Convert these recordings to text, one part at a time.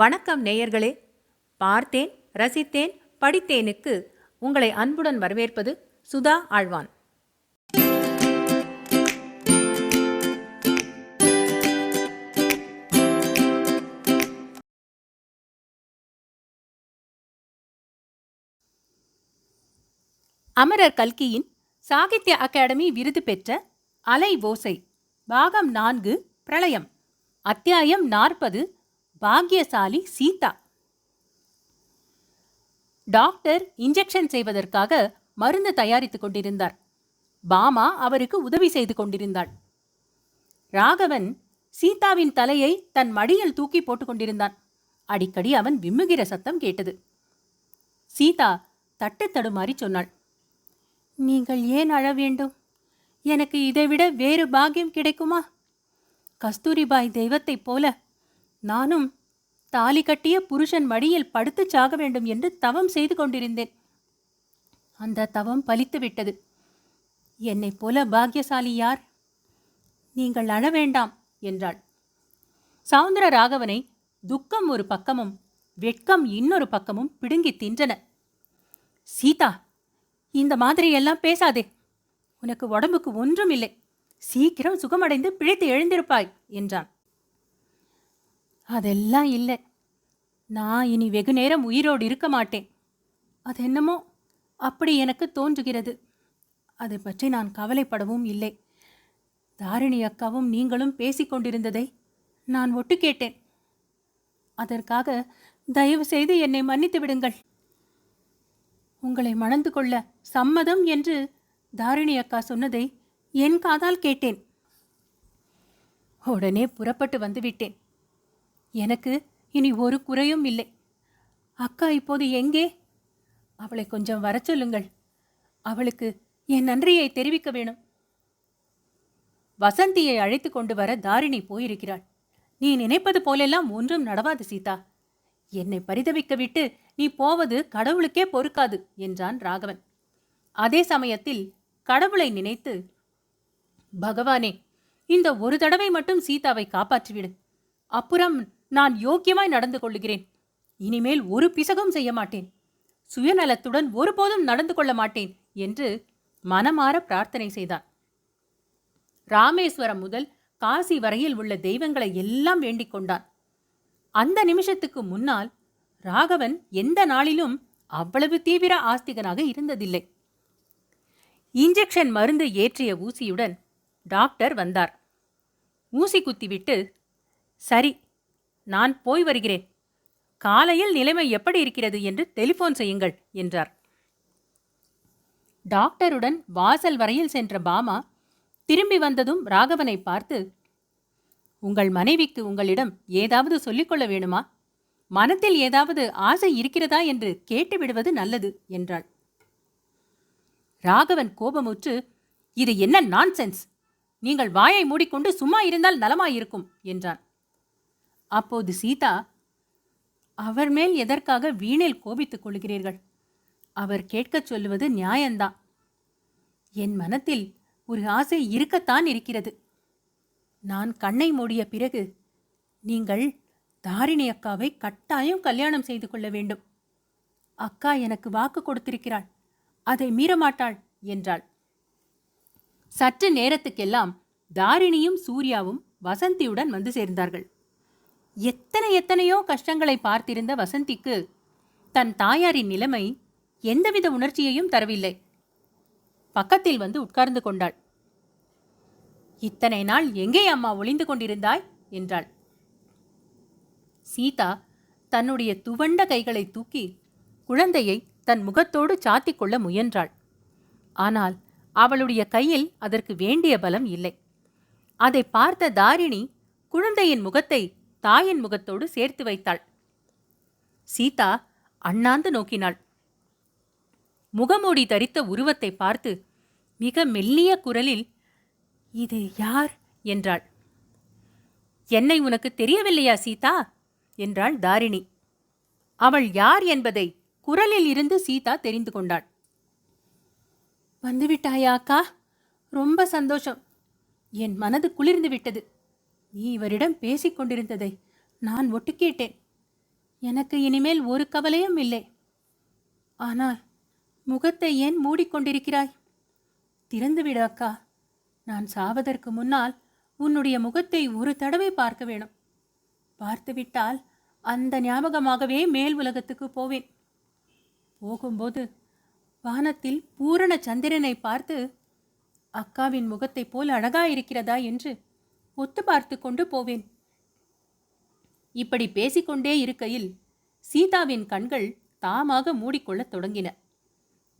வணக்கம் நேயர்களே. பார்த்தேன், ரசித்தேன், படித்தேனுக்கு உங்களை அன்புடன் வரவேற்பது சுதா ஆழ்வான். அமரர் கல்கியின் சாகித்ய அகாடமி விருது பெற்ற அலை ஓசை பாகம் 4 பிரளயம் அத்தியாயம் 40 பாக்யசாலி சீதா. டாக்டர் இன்ஜெக்ஷன் செய்வதற்காக மருந்து தயாரித்துக் கொண்டிருந்தார். பாமா அவருக்கு உதவி செய்து கொண்டிருந்தாள். ராகவன் சீதாவின் தலையை தன் மடியில் தூக்கி போட்டுக் கொண்டிருந்தான். அடிக்கடி அவன் விம்முகிற சத்தம் கேட்டது. சீதா தட்டு தடுமாறி சொன்னாள், நீங்கள் ஏன் அழ வேண்டும்? எனக்கு இதைவிட வேறு பாக்கியம் கிடைக்குமா? கஸ்தூரிபாய் தெய்வத்தைப் போல நானும் தாலி கட்டிய புருஷன் மடியில் படுத்து சாக வேண்டும் என்று தவம் செய்து கொண்டிருந்தேன். அந்த தவம் பலித்து விட்டது. என்னைப் போல பாக்கியசாலி யார்? நீங்கள் அழ வேண்டாம் என்றாள். சௌந்தர ராகவனை துக்கம் ஒரு பக்கமும் வெட்கம் இன்னொரு பக்கமும் பிடுங்கி தின்றன. சீதா, இந்த மாதிரியெல்லாம் பேசாதே. உனக்கு உடம்புக்கு ஒன்றும் இல்லை. சீக்கிரம் சுகமடைந்து பிழைத்து எழுந்திருப்பாய் என்றான். அதெல்லாம் இல்லை. நான் இனி வெகு நேரம் உயிரோடு இருக்க மாட்டேன். அதென்னமோ அப்படி எனக்கு தோன்றுகிறது. அதை பற்றி நான் கவலைப்படவும் இல்லை. தாரிணி அக்காவும் நீங்களும் பேசிக்கொண்டிருந்ததை நான் ஒட்டு கேட்டேன். அதற்காக தயவு செய்து என்னை மன்னித்து விடுங்கள். உங்களை மணந்து கொள்ள சம்மதம் என்று தாரிணி அக்கா சொன்னதை என் காதால் கேட்டேன். உடனே புறப்பட்டு வந்துவிட்டேன். எனக்கு இனி ஒரு குறையும் இல்லை. அக்கா இப்போது எங்கே? அவளை கொஞ்சம் வர சொல்லுங்கள். அவளுக்கு என் நன்றியை தெரிவிக்க வேணும். வசந்தியை அழைத்து கொண்டு வர தாரிணி போயிருக்கிறாள். நீ நினைப்பது போலெல்லாம் ஒன்றும் நடவாது சீதா. என்னை பரிதவிக்க விட்டு நீ போவது கடவுளுக்கே பொறுக்காது என்றான் ராகவன். அதே சமயத்தில் கடவுளை நினைத்து, பகவானே, இந்த ஒரு தடவை மட்டும் சீதாவை காப்பாற்றிவிடு. அப்புறம் நான் யோக்கியமாய் நடந்து கொள்ளுகிறேன். இனிமேல் ஒரு பிசகும் செய்ய மாட்டேன். சுயநலத்துடன் ஒருபோதும் நடந்து கொள்ள மாட்டேன் என்று மனமாற பிரார்த்தனை செய்தான். ராமேஸ்வரம் முதல் காசி வரையில் உள்ள தெய்வங்களை எல்லாம் வேண்டிக் கொண்டான். அந்த நிமிஷத்துக்கு முன்னால் ராகவன் எந்த நாளிலும் அவ்வளவு தீவிர ஆஸ்திகனாக இருந்ததில்லை. இன்ஜெக்ஷன் மருந்து ஏற்றிய ஊசியுடன் டாக்டர் வந்தார். ஊசி குத்திவிட்டு, சரி, நான் போய் வருகிறேன். காலையில் நிலைமை எப்படி இருக்கிறது என்று டெலிஃபோன் செய்யுங்கள் என்றார். டாக்டருடன் வாசல் வரையில் சென்ற பாமா திரும்பி வந்ததும் ராகவனை பார்த்து, உங்கள் மனைவிக்கு உங்களிடம் ஏதாவது சொல்லிக்கொள்ள வேணுமா? மனத்தில் ஏதாவது ஆசை இருக்கிறதா என்று கேட்டுவிடுவது நல்லது என்றாள். ராகவன் கோபமுற்று, இது என்ன நான்சென்ஸ்? நீங்கள் வாயை மூடிக்கொண்டு சும்மா இருந்தால் நலமாயிருக்கும் என்றான். அப்போது சீதா, அவர் மேல் எதற்காக வீணில் கோபித்துக் கொள்கிறீர்கள்? அவர் கேட்கச் சொல்லுவது நியாயந்தான். என் மனத்தில் ஒரு ஆசை இருக்கத்தான் இருக்கிறது. நான் கண்ணை மூடிய பிறகு நீங்கள் தாரிணி அக்காவை கட்டாயம் கல்யாணம் செய்து கொள்ள வேண்டும். அக்கா எனக்கு வாக்கு கொடுத்திருக்கிறாள். அதை மீறமாட்டாள் என்றாள். சற்று நேரத்துக்கெல்லாம் தாரிணியும் சூர்யாவும் வசந்தியுடன் வந்து சேர்ந்தார்கள். எத்தனையோ கஷ்டங்களை பார்த்திருந்த வசந்திக்கு தன் தாயாரின் நிலைமை எந்தவித உணர்ச்சியையும் தரவில்லை. பக்கத்தில் வந்து உட்கார்ந்து கொண்டாள். இத்தனை நாள் எங்கே அம்மா ஒளிந்து கொண்டிருந்தாய் என்றாள். சீதா தன்னுடைய துவண்ட கைகளை தூக்கி குழந்தையை தன் முகத்தோடு சாத்திக் கொள்ள முயன்றாள். ஆனால் அவளுடைய கையில் அதற்கு வேண்டிய பலம் இல்லை. அதை பார்த்த தாரிணி குழந்தையின் முகத்தை தாயின் முகத்தோடு சேர்த்து வைத்தாள். சீதா அண்ணாந்து நோக்கினாள். முகமூடி தரித்த உருவத்தை பார்த்து மிக மெல்லிய குரலில், இது யார் என்றாள். என்னை உனக்கு தெரியவில்லையா சீதா என்றாள் தாரிணி. அவள் யார் என்பதை குரலில் இருந்து சீதா தெரிந்து கொண்டாள். வந்துவிட்டாயா அக்கா? ரொம்ப சந்தோஷம். என் மனது குளிர்ந்து விட்டது. நீ இவரிடம் பேசிக் கொண்டிருந்ததை நான் ஒட்டு கேட்டேன். எனக்கு இனிமேல் ஒரு கவலையும் இல்லை. ஆனால் முகத்தை ஏன் மூடிக்கொண்டிருக்கிறாய்? திறந்துவிடு அக்கா. நான் சாவதற்கு முன்னால் உன்னுடைய முகத்தை ஒரு தடவை பார்க்க வேணும். பார்த்துவிட்டால் அந்த ஞாபகமாகவே மேல் உலகத்துக்கு போவேன். போகும்போது வானத்தில் பூரண சந்திரனை பார்த்து அக்காவின் முகத்தை போல் அழகாயிருக்கிறதா என்று ஒத்து பார்த்து கொண்டு போவேன். இப்படி பேசிக்கொண்டே இருக்கையில் சீதாவின் கண்கள் தாமாக மூடிக்கொள்ளத் தொடங்கின.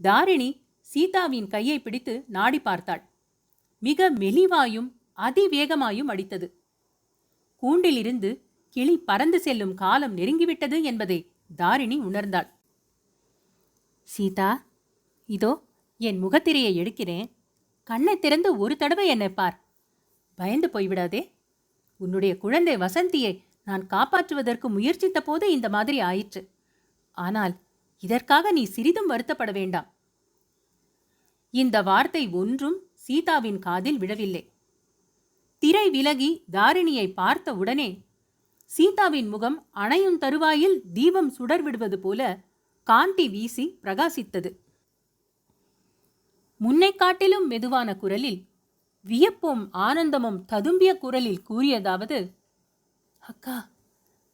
தாரிணி சீதாவின் கையை பிடித்து நாடி பார்த்தாள். மிக மெலிவாயும் அதிவேகமாயும் அடித்தது. கூண்டிலிருந்து கிளி பறந்து செல்லும் காலம் நெருங்கிவிட்டது என்பதை தாரிணி உணர்ந்தாள். சீதா, இதோ என் முகத்திரையை எடுக்கிறேன். கண்ணை திறந்து ஒரு தடவை என்னை பார். பயந்து போய்விடாதே. உன்னுடைய குழந்தை வசந்தியை நான் காப்பாற்றுவதற்கு முயற்சித்த போது இந்த மாதிரி ஆயிற்று. ஆனால் இதற்காக நீ சிறிதும் வருத்தப்பட வேண்டாம். இந்த வார்த்தை ஒன்றும் சீதாவின் காதில் விழவில்லை. திரை விலகி தாரிணியை பார்த்த உடனே சீதாவின் முகம் அணையும் தருவாயில் தீபம் சுடர் விடுவது போல காந்தி வீசி பிரகாசித்தது. முன்னை காட்டிலும் மெதுவான குரலில், வியப்பும் ஆனந்தமும் ததும்பிய குரலில் கூறியதாவது, அக்கா,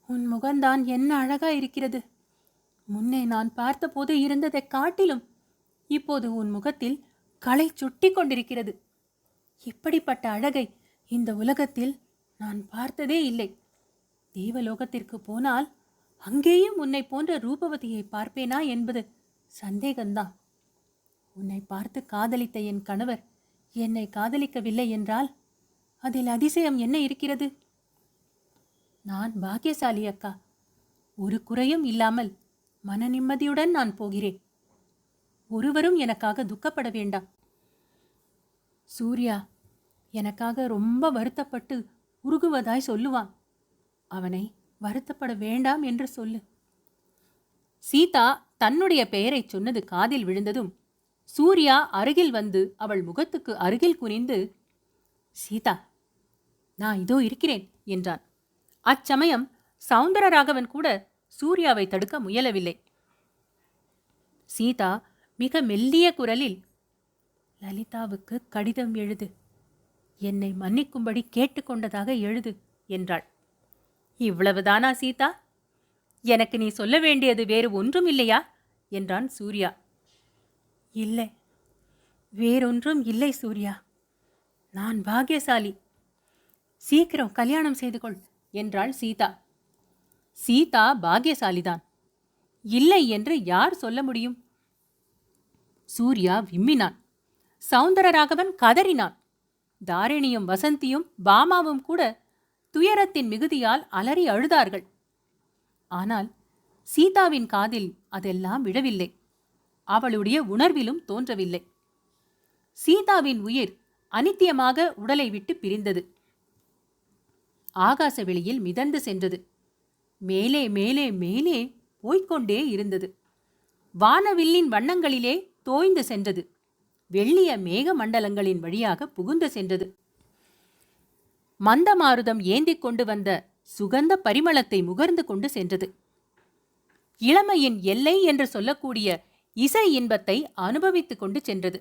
உன் முகம்தான் என்ன அழகா இருக்கிறது. முன்னே நான் பார்த்தபோது இருந்ததைக் காட்டிலும் இப்போது உன் முகத்தில் களை சுட்டி கொண்டிருக்கிறது. இப்படிப்பட்ட அழகை இந்த உலகத்தில் நான் பார்த்ததே இல்லை. தேவலோகத்திற்கு போனால் அங்கேயும் உன்னை போன்ற ரூபவதியை பார்ப்பேனா என்பது சந்தேகம்தான். உன்னை பார்த்து காதலித்த என் கணவர் என்னை காதலிக்கவில்லை என்றால் அதில் அதிசயம் என்ன இருக்கிறது? நான் பாக்கியசாலி அக்கா. ஒரு குறையும் இல்லாமல் மன நிம்மதியுடன் நான் போகிறேன். ஒருவரும் எனக்காக துக்கப்பட வேண்டாம். சூர்யா எனக்காக ரொம்ப வருத்தப்பட்டு உருகுவதாய் சொல்லுவான். அவனை வருத்தப்பட வேண்டாம் என்று சொல்லு. சீதா தன்னுடைய பெயரை சொன்னது காதில் விழுந்ததும் சூர்யா அருகில் வந்து அவள் முகத்துக்கு அருகில் குனிந்து, சீதா, நான் இதோ இருக்கிறேன் என்றான். அச்சமயம் சௌந்தரராகவன் கூட சூர்யாவை தடுக்க முயலவில்லை. சீதா மிக மெல்லிய குரலில், லலிதாவுக்கு கடிதம் எழுது, என்னை மன்னிக்கும்படி கேட்டுக்கொண்டதாக எழுது என்றாள். இவ்வளவுதானா சீதா? எனக்கு நீ சொல்ல வேண்டியது வேறு ஒன்றும் இல்லையா என்றான் சூர்யா. இல்லை, வேறொன்றும் இல்லை சூர்யா. நான் பாக்கியசாலி. சீக்கிரம் கல்யாணம் செய்து கொள் என்றாள் சீதா. சீதா பாக்கியசாலிதான். இல்லை என்று யார் சொல்ல முடியும்? சூர்யா விம்மினான். சௌந்தரராகவன் கதறினான். தாரிணியும் வசந்தியும் பாமாவும் கூட துயரத்தின் மிகுதியால் அலறி அழுதார்கள். ஆனால் சீதாவின் காதில் அதெல்லாம் விழவில்லை. அவளுடைய உணர்விலும் தோன்றவில்லை. சீதாவின் உயிர் அனித்தியமாக உடலை விட்டு பிரிந்தது. ஆகாச வெளியில் மிதந்து சென்றது. மேலே மேலே மேலே போய்கொண்டே இருந்தது. வானவில்லின் வண்ணங்களிலே தோய்ந்து சென்றது. வெள்ளிய மேக மண்டலங்களின் வழியாக புகுந்து சென்றது. மந்தமாருதம் ஏந்திக் கொண்டு வந்த சுகந்த பரிமளத்தை முகர்ந்து கொண்டு சென்றது. இளமையின் எல்லை என்று சொல்லக்கூடிய இசை இன்பத்தை அனுபவித்துக் கொண்டு சென்றது.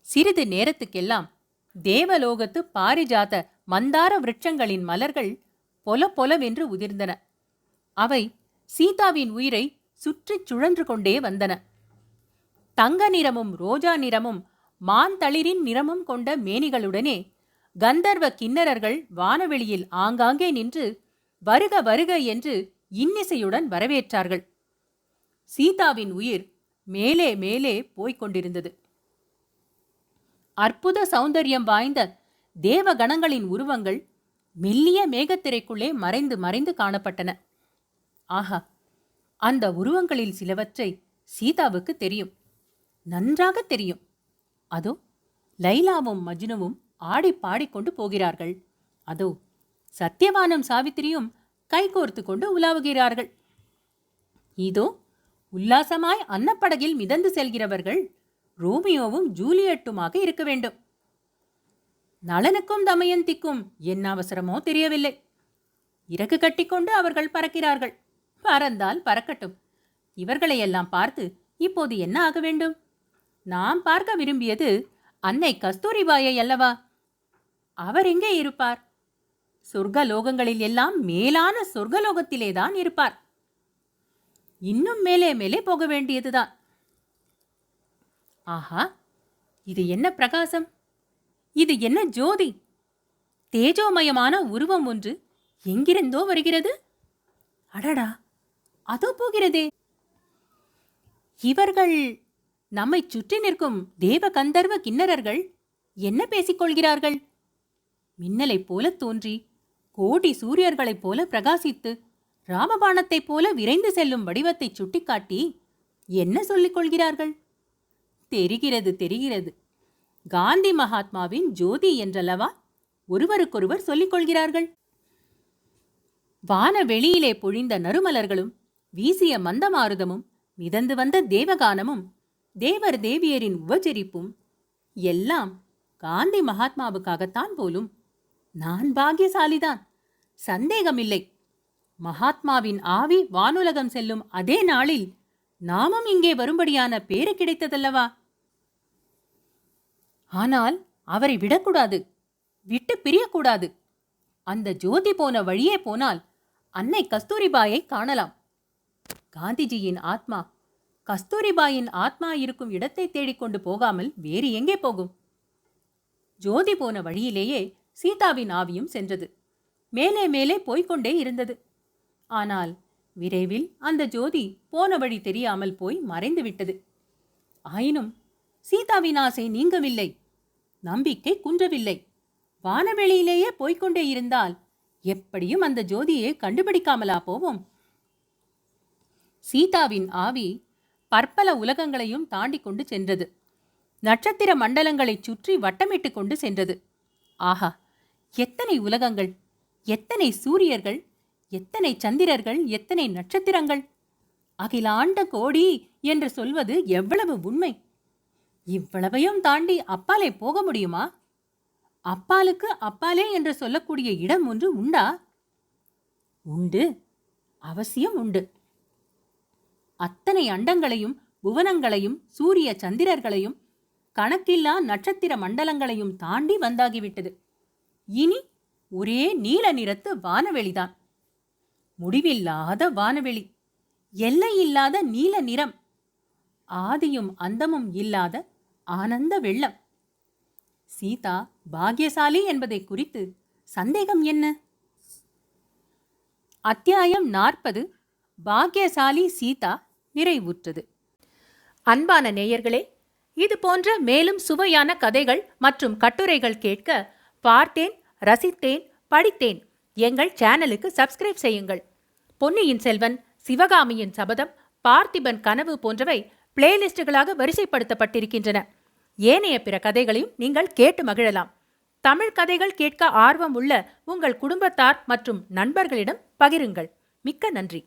சிறிது நேரத்துக்கெல்லாம் தேவலோகத்து பாரிஜாத மந்தார விருட்சங்களின் மலர்கள் பொல பொலவென்று உதிர்ந்தன. அவை சீதாவின் உயிரை சுற்றிச் சுழன்று கொண்டே வந்தன. தங்க நிறமும் ரோஜா நிறமும் மாந்தளிரின் நிறமும் கொண்ட மேனிகளுடனே கந்தர்வ கிண்ணறர்கள் வானவெளியில் ஆங்காங்கே நின்று வருக வருக என்று இன்னிசையுடன் வரவேற்றார்கள். சீதாவின் உயிர் மேலே மேலே போய்கொண்டிருந்தது. அற்புத சௌந்தரியம் வாய்ந்த தேவகணங்களின் உருவங்கள் மெல்லிய மேகத்திரைக்குள்ளே மறைந்து மறைந்து காணப்பட்டன. ஆஹா, அந்த உருவங்களில் சிலவற்றை சீதாவுக்கு தெரியும், நன்றாக தெரியும். அதோ லைலாவும் மஜ்னுவும் ஆடி பாடிக்கொண்டு போகிறார்கள். அதோ சத்தியவானும் சாவித்திரியும் கைகோர்த்து கொண்டு உலாவுகிறார்கள். இதோ உல்லாசமாய் அன்னப்படகில் மிதந்து செல்கிறவர்கள் ரோமியோவும் ஜூலியட்டுமாக இருக்க வேண்டும். நளனுக்கும் தமயந்திக்கும் என்ன அவசரமோ தெரியவில்லை. இறகு கட்டிக்கொண்டு அவர்கள் பறக்கிறார்கள். பறந்தால் பறக்கட்டும். இவர்களையெல்லாம் பார்த்து இப்போது என்ன ஆக வேண்டும்? நாம் பார்க்க விரும்பியது அன்னை கஸ்தூரிபாயை அல்லவா? அவர் எங்கே இருப்பார்? சொர்க்கலோகங்களில் எல்லாம் மேலான சொர்க்கலோகத்திலேதான் இருப்பார். இன்னும் மேலே மேலே போக வேண்டியதுதான். ஆஹா, இது என்ன பிரகாசம்! இது என்ன ஜோதி! தேஜோமயமான உருவம் ஒன்று எங்கிருந்தோ வருகிறது. அடடா, அதோ போகிறதே! இவர்கள் நம்மை சுற்றி நிற்கும் தேவ கந்தர்வ கிண்ணறர்கள் என்ன பேசிக்கொள்கிறார்கள்? மின்னலைப் போல தோன்றி கோடி சூரியர்களைப் போல பிரகாசித்து ராமபாணத்தைப் போல விரைந்து செல்லும் வடிவத்தை சுட்டிக்காட்டி என்ன சொல்லிக் கொள்கிறார்கள்? தெரிகிறது, தெரிகிறது. காந்தி மகாத்மாவின் ஜோதி என்றல்லவா ஒருவருக்கொருவர் சொல்லிக் கொள்கிறார்கள். வான வெளியிலே பொழிந்த நறுமலர்களும் வீசிய மந்தமாருதமும் மிதந்து வந்த தேவகானமும் தேவர் தேவியரின் உபச்சரிப்பும் எல்லாம் காந்தி மகாத்மாவுக்காகத்தான் போலும். நான் பாக்கியசாலிதான், சந்தேகமில்லை. மகாத்மாவின் ஆவி வானுலகம் செல்லும் அதே நாளில் நாமும் இங்கே வரும்படியான பேறு கிடைத்ததல்லவா? ஆனால் அவரை விடக்கூடாது, விட்டு பிரியக்கூடாது. அந்த ஜோதி போன வழியே போனால் அன்னை கஸ்தூரிபாயை காணலாம். காந்திஜியின் ஆத்மா கஸ்தூரிபாயின் ஆத்மா இருக்கும் இடத்தை தேடிக்கொண்டு போகாமல் வேறு எங்கே போகும்? ஜோதி போன வழியிலேயே சீதாவின் ஆவியும் சென்றது. மேலே மேலே போய்கொண்டே இருந்தது. ஆனால் விரைவில் அந்த ஜோதி போன வழி தெரியாமல் போய் மறைந்து விட்டது. ஆயினும் சீதாவின் ஆசை நீங்கவில்லை, நம்பிக்கை குன்றவில்லை. வானவெளியிலேயே போய்கொண்டே இருந்தால் எப்படியும் அந்த ஜோதியை கண்டுபிடிக்காமலா போவோம்? சீதாவின் ஆவி பற்பல உலகங்களையும் தாண்டி கொண்டு சென்றது. நட்சத்திர மண்டலங்களைச் சுற்றி வட்டமிட்டு கொண்டு சென்றது. ஆஹா, எத்தனை உலகங்கள், எத்தனை சூரியர்கள், எத்தனை சந்திரர்கள், எத்தனை நட்சத்திரங்கள்! அகிலாண்ட கோடி என்று சொல்வது எவ்வளவு உண்மை! இவ்வளவையும் தாண்டி அப்பாலே போக முடியுமா? அப்பாலுக்கு அப்பாலே என்று சொல்லக்கூடிய இடம் ஒன்று உண்டா? உண்டு, அவசியம் உண்டு. அத்தனை அண்டங்களையும் புவனங்களையும் சூரிய சந்திரர்களையும் கணக்கில்லா நட்சத்திர மண்டலங்களையும் தாண்டி வந்தாகிவிட்டது. இனி ஒரே நீல நிறத்து வானவெளிதான். முடிவில்லாத வானவெளி, எல்லையில்லாத நீல நிறம், ஆதியும் அந்தமும் இல்லாத ஆனந்த வெள்ளம். சீதா பாக்கியசாலி என்பதை குறித்து சந்தேகம் என்ன? அத்தியாயம் 40 பாக்கியசாலி சீதா நிறைவுற்றது. அன்பான நேயர்களே, இது போன்ற மேலும் சுவையான கதைகள் மற்றும் கட்டுரைகள் கேட்க பார்த்தேன், ரசித்தேன், படித்தேன் எங்கள் சேனலுக்கு சப்ஸ்கிரைப் செய்யுங்கள். பொன்னியின் செல்வன், சிவகாமியின் சபதம், பார்த்திபன் கனவு போன்றவை பிளேலிஸ்டுகளாக வரிசைப்படுத்தப்பட்டிருக்கின்றன. ஏனைய பிற கதைகளையும் நீங்கள் கேட்டு மகிழலாம். தமிழ் கதைகள் கேட்க ஆர்வம் உள்ள உங்கள் குடும்பத்தார் மற்றும் நண்பர்களிடம் பகிருங்கள். மிக்க நன்றி.